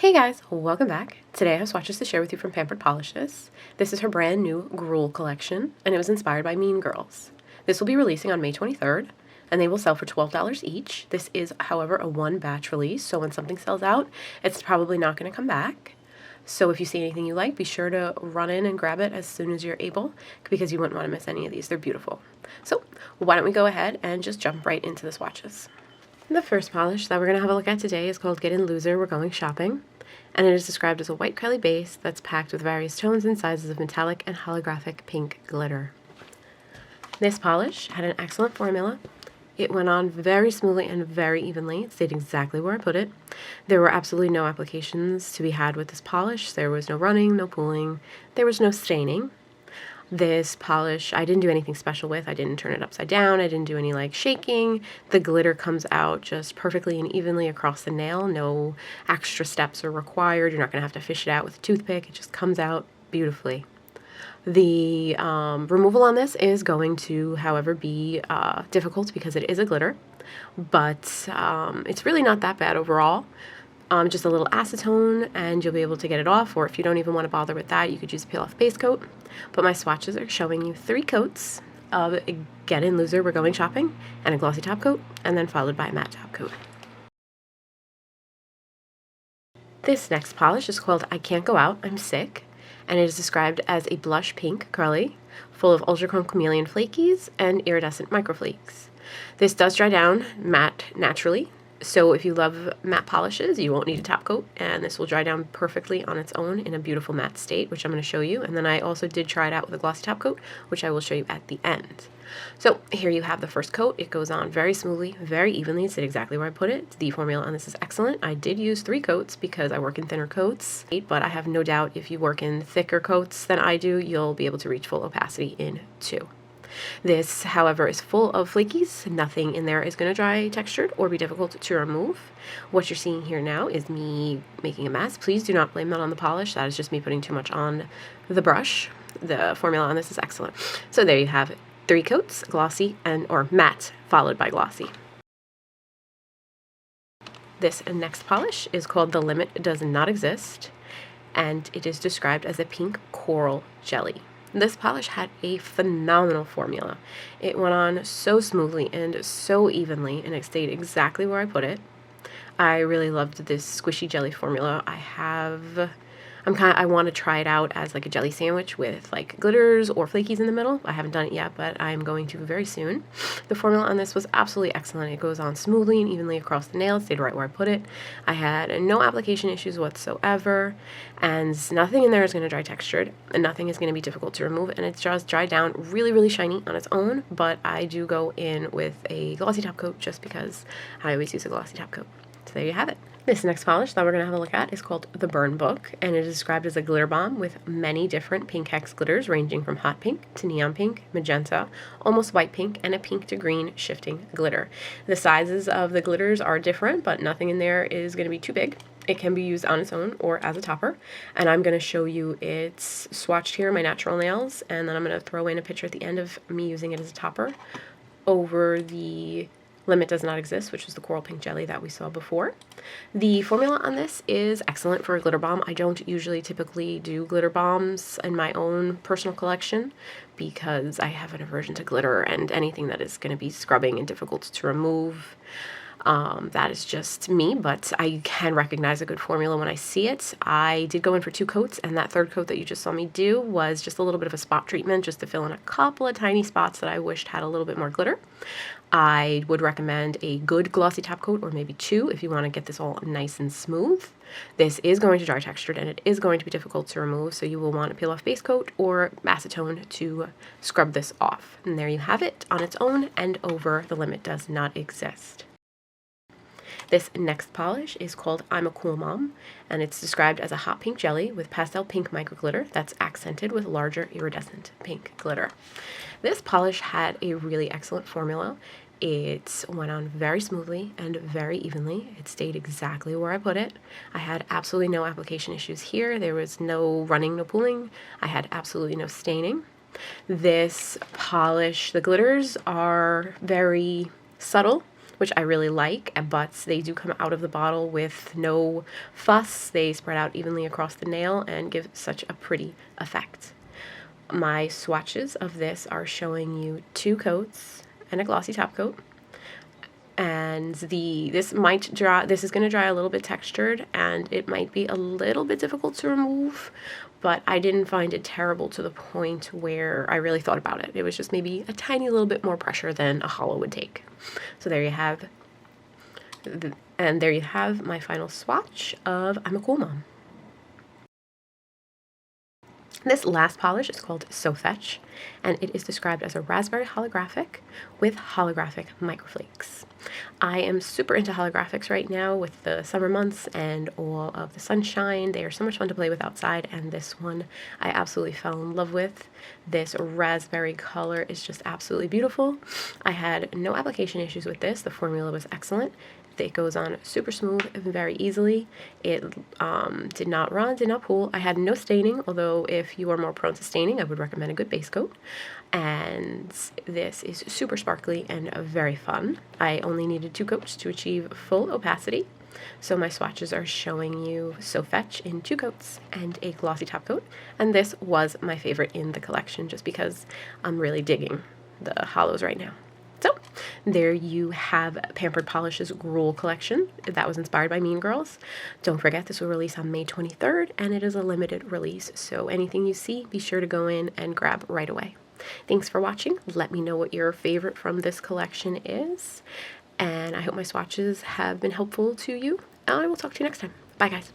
Hey guys, welcome back. Today I have swatches to share with you from Pampered Polishes. This is her brand new Grool collection, and it was inspired by Mean Girls. This will be releasing on May 23rd, and they will sell for $12 each. This is, however, a one batch release, so when something sells out, it's probably not going to come back. So if you see anything you like, be sure to run in and grab it as soon as you're able, because you wouldn't want to miss any of these. They're beautiful. So why don't we go ahead and just jump right into the swatches. The first polish that we're going to have a look at today is called Get In Loser, We're Going Shopping, and it is described as a white curly base that's packed with various tones and sizes of metallic and holographic pink glitter. This polish had an excellent formula. It went on very smoothly and very evenly. It stayed exactly where I put it. There were absolutely no applications to be had with this polish. There was no running, no pooling. There was no staining. This polish, I didn't do anything special with. I didn't turn it upside down. I didn't do any like shaking. The glitter comes out just perfectly and evenly across the nail. No extra steps are required. You're not going to have to fish it out with a toothpick. It just comes out beautifully. The removal on this is going to, however, be difficult because it is a glitter, but it's really not that bad overall. Just a little acetone and you'll be able to get it off, or if you don't even want to bother with that, you could use a peel-off base coat. But my swatches are showing you 3 coats of Get In Loser, We're Going Shopping, and a glossy top coat, and then followed by a matte top coat. This next polish is called I Can't Go Out, I'm Sick, and it is described as a blush pink curly, full of ultrachrome chameleon flakies and iridescent microflakes. This does dry down matte naturally, so if you love matte polishes, you won't need a top coat, and this will dry down perfectly on its own in a beautiful matte state, which I'm going to show you. And then I also did try it out with a glossy top coat, which I will show you at the end. So here you have the first coat. It goes on very smoothly, very evenly. It's exactly where I put it. The formula on this is excellent. I did use 3 coats because I work in thinner coats, but I have no doubt if you work in thicker coats than I do, you'll be able to reach full opacity in 2. This, however, is full of flakies. Nothing in there is going to dry textured or be difficult to remove. What you're seeing here now is me making a mess. Please do not blame that on the polish. That is just me putting too much on the brush. The formula on this is excellent. So there you have it. 3 coats, glossy or matte, followed by glossy. This next polish is called The Limit Does Not Exist, and it is described as a pink coral jelly. This polish had a phenomenal formula. It went on so smoothly and so evenly, and it stayed exactly where I put it. I really loved this squishy jelly formula. I want to try it out as like a jelly sandwich with like glitters or flakies in the middle. I haven't done it yet, but I'm going to very soon. The formula on this was absolutely excellent. It goes on smoothly and evenly across the nail. It stayed right where I put it. I had no application issues whatsoever, and nothing in there is going to dry textured, and nothing is going to be difficult to remove, and it just dried down really, really shiny on its own, but I do go in with a glossy top coat just because I always use a glossy top coat. So there you have it. This next polish that we're going to have a look at is called The Burn Book, and it is described as a glitter bomb with many different pink hex glitters ranging from hot pink to neon pink, magenta, almost white pink, and a pink to green shifting glitter. The sizes of the glitters are different, but nothing in there is going to be too big. It can be used on its own or as a topper, and I'm going to show you it's swatched here in my natural nails, and then I'm going to throw in a picture at the end of me using it as a topper over the Limit Does Not Exist, which was the coral pink jelly that we saw before. The formula on this is excellent for a glitter bomb. I don't usually typically do glitter bombs in my own personal collection because I have an aversion to glitter and anything that is going to be scrubbing and difficult to remove. That is just me, but I can recognize a good formula when I see it. I did go in for 2 coats, and that 3rd coat that you just saw me do was just a little bit of a spot treatment just to fill in a couple of tiny spots that I wished had a little bit more glitter. I would recommend a good glossy top coat, or maybe 2 if you want to get this all nice and smooth. This is going to dry textured, and it is going to be difficult to remove, so you will want a peel-off base coat or acetone to scrub this off. And there you have it on its own and over The Limit Does Not Exist. This next polish is called I'm a Cool Mom, and it's described as a hot pink jelly with pastel pink micro glitter that's accented with larger iridescent pink glitter. This polish had a really excellent formula. It went on very smoothly and very evenly. It stayed exactly where I put it. I had absolutely no application issues here. There was no running, no pooling. I had absolutely no staining. This polish, the glitters are very subtle. which I really like, but they do come out of the bottle with no fuss. They spread out evenly across the nail and give such a pretty effect. My swatches of this are showing you 2 coats and a glossy top coat. And this is going to dry a little bit textured, and it might be a little bit difficult to remove, but I didn't find it terrible to the point where I really thought about it. It was just maybe a tiny little bit more pressure than a hollow would take. So there you have, my final swatch of I'm a Cool Mom. This last polish is called Sofetch, and it is described as a raspberry holographic with holographic microflakes. I am super into holographics right now with the summer months and all of the sunshine. They are so much fun to play with outside, and this one I absolutely fell in love with. This raspberry color is just absolutely beautiful. I had no application issues with this. The formula was excellent. It goes on super smooth and very easily. It did not run, did not pool. I had no staining, although if you are more prone to staining, I would recommend a good base coat. And this is super sparkly and very fun. I only needed 2 coats to achieve full opacity. So my swatches are showing you Sofetch in 2 coats and a glossy top coat. And this was my favorite in the collection just because I'm really digging the hollows right now. So there you have Pampered Polish's Grool collection. That was inspired by Mean Girls. Don't forget, this will release on May 23rd, and it is a limited release. So anything you see, be sure to go in and grab right away. Thanks for watching. Let me know what your favorite from this collection is. And I hope my swatches have been helpful to you. I will talk to you next time. Bye, guys.